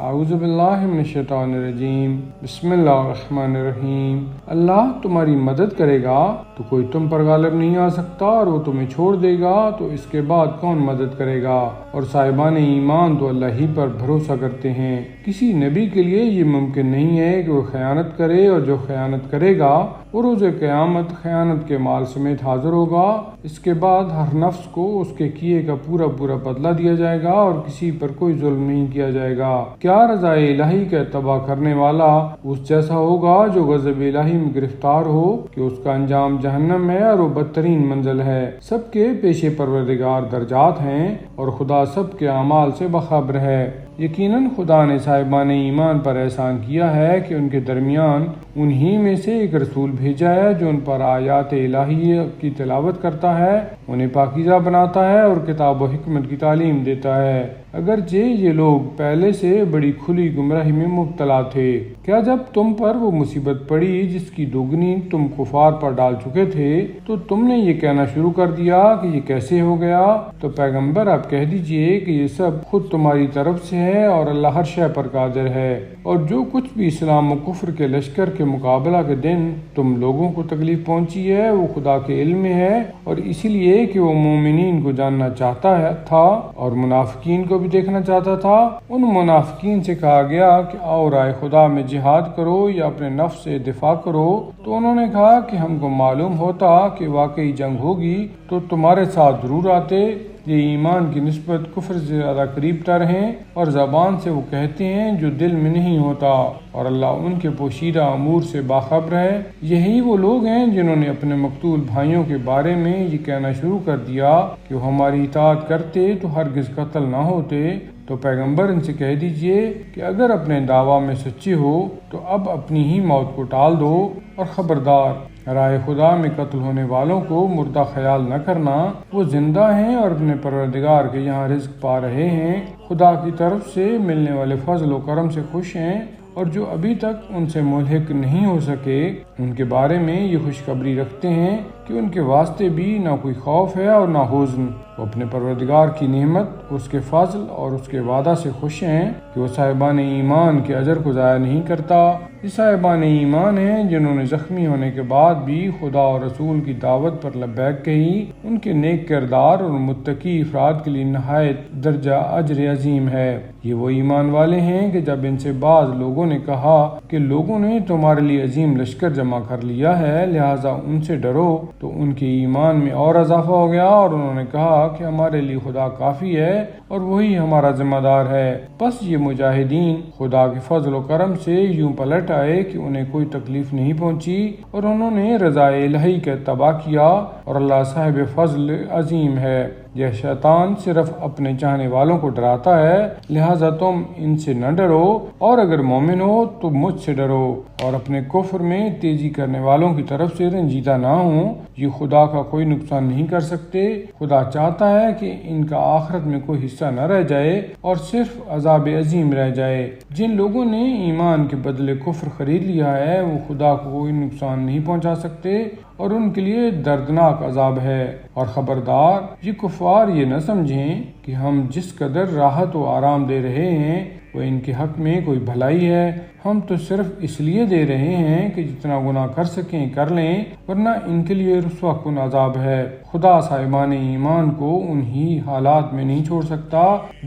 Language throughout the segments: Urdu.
اعوذ باللہ من الشیطان الرجیم، بسم اللہ الرحمن الرحیم۔ اللہ تمہاری مدد کرے گا تو کوئی تم پر غالب نہیں آ سکتا، اور وہ تمہیں چھوڑ دے گا تو اس کے بعد کون مدد کرے گا؟ اور صاحبان ایمان تو اللہ ہی پر بھروسہ کرتے ہیں۔ کسی نبی کے لیے یہ ممکن نہیں ہے کہ وہ خیانت کرے، اور جو خیانت کرے گا وہ روز قیامت خیانت کے مال سمیت حاضر ہوگا۔ اس کے بعد ہر نفس کو اس کے کیے کا پورا بدلہ دیا جائے گا، اور کسی پر کوئی ظلم نہیں کیا جائے گا۔ کیا رضا الہی کا اتباع کرنے والا اس جیسا ہوگا جو غضب الہی میں گرفتار ہو کہ اس کا انجام جہنم ہے، اور وہ بدترین منزل ہے۔ سب کے پیش پروردگار درجات ہیں، اور خدا سب کے اعمال سے باخبر ہے۔ یقیناً خدا نے صاحبان ایمان پر احسان کیا ہے کہ ان کے درمیان انہی میں سے ایک رسول بھیجا ہے جو ان پر آیات الہی کی تلاوت کرتا ہے، انہیں پاکیزہ بناتا ہے اور کتاب و حکمت کی تعلیم دیتا ہے۔ اگرچہ یہ لوگ پہلے سے بڑی کھلی گمراہی میں مبتلا تھے۔ کیا جب تم پر وہ مصیبت پڑی جس کی دوگنی تم کفار پر ڈال چکے تھے تو تم نے یہ کہنا شروع کر دیا کہ یہ کیسے ہو گیا؟ تو پیغمبر آپ کہہ دیجئے کہ یہ سب خود تمہاری طرف سے ہے، اور اللہ ہر شے پر قادر ہے۔ اور جو کچھ بھی اسلام و کفر کے لشکر کے مقابلہ کے دن تم لوگوں کو تکلیف پہنچی ہے وہ خدا کے علم میں ہے، اور اسی لیے کہ وہ مومنین کو جاننا چاہتا تھا اور منافقین کو بھی دیکھنا چاہتا تھا۔ ان منافقین سے کہا گیا کہ آؤ رائے خدا میں جہاد کرو یا اپنے نفس سے دفاع کرو، تو انہوں نے کہا کہ ہم کو معلوم ہوتا کہ واقعی جنگ ہوگی تو تمہارے ساتھ ضرور آتے۔ یہ ایمان کی نسبت کفر سے زیادہ قریب تر ہیں، اور زبان سے وہ کہتے ہیں جو دل میں نہیں ہوتا، اور اللہ ان کے پوشیدہ امور سے باخبر ہے۔ یہی وہ لوگ ہیں جنہوں نے اپنے مقتول بھائیوں کے بارے میں یہ کہنا شروع کر دیا کہ وہ ہماری اطاعت کرتے تو ہرگز قتل نہ ہوتے۔ تو پیغمبر ان سے کہہ دیجئے کہ اگر اپنے دعویٰ میں سچے ہو تو اب اپنی ہی موت کو ٹال دو، اور خبردار راہ خدا میں قتل ہونے والوں کو مردہ خیال نہ کرنا، وہ زندہ ہیں اور اپنے پروردگار کے یہاں رزق پا رہے ہیں، خدا کی طرف سے ملنے والے فضل و کرم سے خوش ہیں۔ اور جو ابھی تک ان سے ملحق نہیں ہو سکے ان کے بارے میں یہ خوشخبری رکھتے ہیں کہ ان کے واسطے بھی نہ کوئی خوف ہے اور نہ حزن۔ وہ اپنے پروردگار کی نعمت، اس کے فضل اور اس کے وعدہ سے خوش ہیں کہ وہ صاحبان ایمان کے اجر کو ضائع نہیں کرتا۔ یہ صاحبان ایمان ہیں جنہوں نے زخمی ہونے کے بعد بھی خدا اور رسول کی دعوت پر لبیک کہی۔ ان کے نیک کردار اور متقی افراد کے لیے نہایت درجہ اجر عظیم ہے۔ یہ وہ ایمان والے ہیں کہ جب ان سے بعض لوگوں نے کہا کہ لوگوں نے تمہارے لیے عظیم لشکر جمع کر لیا ہے لہٰذا ان سے ڈرو، تو ان کے ایمان میں اور اضافہ ہو گیا، اور انہوں نے کہا کہ ہمارے لیے خدا کافی ہے اور وہی ہمارا ذمہ دار ہے۔ بس یہ مجاہدین خدا کے فضل و کرم سے یوں پلٹ آئے کہ انہیں کوئی تکلیف نہیں پہنچی، اور انہوں نے رضا الہی کا اتباع کیا، اور اللہ صاحب فضل عظیم ہے۔ یہ شیطان صرف اپنے چاہنے والوں کو ڈراتا ہے، لہٰذا تم ان سے نہ ڈرو، اور اگر مومن ہو تو مجھ سے ڈرو، اور اپنے کفر میں تیزی کرنے والوں کی طرف سے رنجیدہ نہ ہوں۔ یہ خدا کا کوئی نقصان نہیں کر سکتے۔ خدا چاہتا ہے کہ ان کا آخرت میں کوئی حصہ نہ رہ جائے اور صرف عذاب عظیم رہ جائے۔ جن لوگوں نے ایمان کے بدلے کفر خرید لیا ہے وہ خدا کو کوئی نقصان نہیں پہنچا سکتے، اور ان کے لیے دردناک عذاب ہے۔ اور خبردار یہ کفار یہ نہ سمجھیں کہ ہم جس قدر راحت و آرام دے رہے ہیں وہ ان کے حق میں کوئی بھلائی ہے۔ ہم تو صرف اس لیے دے رہے ہیں کہ جتنا گناہ کر سکیں کر لیں، ورنہ ان کے لیے رسوا کن عذاب ہے۔ خدا صاحبان ایمان کو انہی حالات میں نہیں چھوڑ سکتا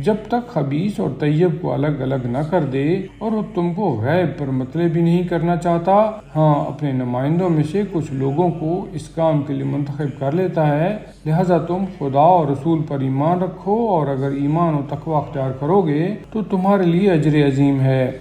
جب تک خبیث اور طیب کو الگ الگ نہ کر دے، اور وہ تم کو غیب پر مطلع بھی نہیں کرنا چاہتا۔ ہاں، اپنے نمائندوں میں سے کچھ لوگوں کو اس کام کے لیے منتخب کر لیتا ہے، لہذا تم خدا اور رسول پر ایمان رکھو، اور اگر ایمان و تقوی اختیار کرو گے تو تمہارے لیے اجر عظیم ہے۔